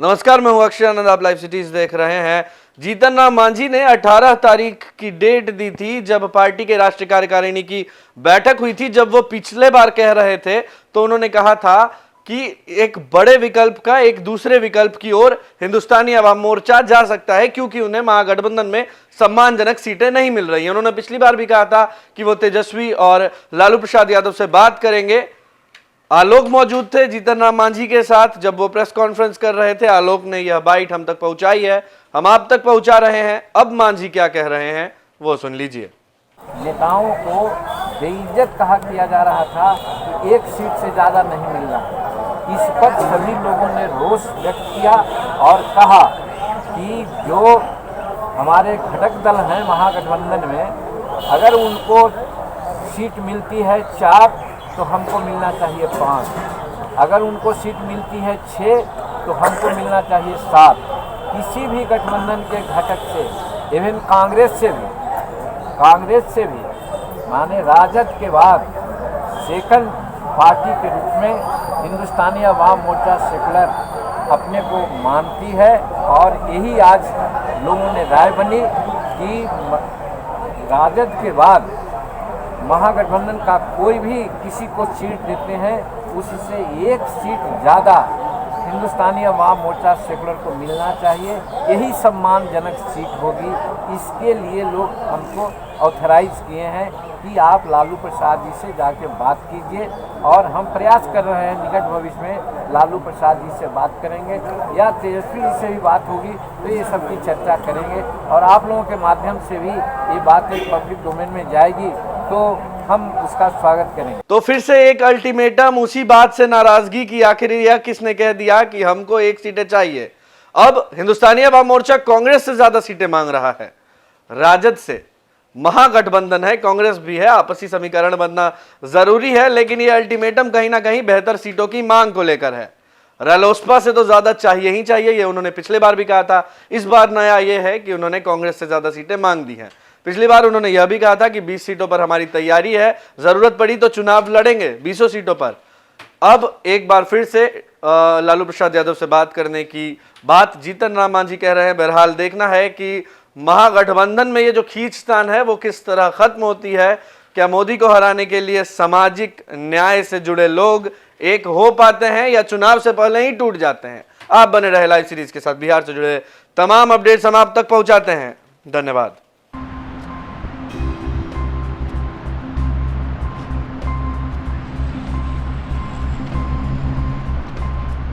नमस्कार, मैं हूं अक्षय आनंद। आप लाइव सिटीज देख रहे हैं। जीतन राम मांझी ने 18 तारीख की डेट दी थी जब पार्टी के राष्ट्रीय कार्यकारिणी की बैठक हुई थी। जब वो पिछले बार कह रहे थे तो उन्होंने कहा था कि एक बड़े विकल्प का एक दूसरे विकल्प की ओर हिंदुस्तानी अवाम मोर्चा जा सकता है, क्योंकि उन्हें महागठबंधन में सम्मानजनक सीटें नहीं मिल रही हैं। उन्होंने पिछली बार भी कहा था कि वो तेजस्वी और लालू प्रसाद यादव से बात करेंगे। आलोक मौजूद थे जीतन राम मांझी के साथ जब वो प्रेस कॉन्फ्रेंस कर रहे थे। आलोक ने यह बाइट हम तक पहुंचाई है, हम आप तक पहुंचा रहे हैं। अब मांझी क्या कह रहे हैं वो सुन लीजिए। नेताओं को बेइज्जत कहा किया जा रहा था कि एक सीट से ज्यादा नहीं मिलना। इस पर सभी लोगों ने रोष व्यक्त किया और कहा कि जो हमारे घटक दल हैं महागठबंधन में, अगर उनको सीट मिलती है 4 तो हमको मिलना चाहिए 5, अगर उनको सीट मिलती है 6 तो हमको मिलना चाहिए 7। किसी भी गठबंधन के घटक से, इवन कांग्रेस से भी माने राजद के बाद सेकंड पार्टी के रूप में हिंदुस्तानी अवाम मोर्चा सेकुलर अपने को मानती है। और यही आज लोगों ने राय बनी कि राजद के बाद महागठबंधन का कोई भी किसी को सीट देते हैं उससे एक सीट ज़्यादा हिंदुस्तानी अवाम मोर्चा सेकुलर को मिलना चाहिए। यही सम्मानजनक सीट होगी। इसके लिए लोग हमको ऑथराइज किए हैं कि आप लालू प्रसाद जी से जाके बात कीजिए, और हम प्रयास कर रहे हैं निकट भविष्य में लालू प्रसाद जी से बात करेंगे या तेजस्वी जी से भी बात होगी तो ये सब की चर्चा करेंगे। और आप लोगों के माध्यम से भी ये बात एक पब्लिक डोमेन में जाएगी तो हम उसका स्वागत करेंगे। तो फिर से एक अल्टीमेटम, उसी बात से नाराजगी की। आखिर यह किसने कह दिया कि हमको 1 सीटें चाहिए। अब हिंदुस्तानी अवाम मोर्चा कांग्रेस से ज्यादा सीटें मांग रहा है। राजद से महागठबंधन है, कांग्रेस भी है, आपसी समीकरण बनना जरूरी है, लेकिन यह अल्टीमेटम कहीं ना कहीं बेहतर सीटों की मांग को लेकर है। रालोसपा से तो ज्यादा चाहिए ही चाहिए, ये उन्होंने पिछले बार भी कहा था। इस बार नया यह है कि उन्होंने कांग्रेस से ज्यादा सीटें मांग दी हैं। पिछली बार उन्होंने यह भी कहा था कि 20 सीटों पर हमारी तैयारी है, जरूरत पड़ी तो चुनाव लड़ेंगे 20 सीटों पर। अब एक बार फिर से लालू प्रसाद यादव से बात करने की बात जीतन राम मांझी कह रहे हैं। बहरहाल देखना है कि महागठबंधन में ये जो खींचतान है वो किस तरह खत्म होती है। क्या मोदी को हराने के लिए सामाजिक न्याय से जुड़े लोग एक हो पाते हैं या चुनाव से पहले ही टूट जाते हैं। आप बने रहे लाइव सीरीज के साथ। बिहार से जुड़े तमाम अपडेट्स हम आप तक पहुंचाते हैं। धन्यवाद।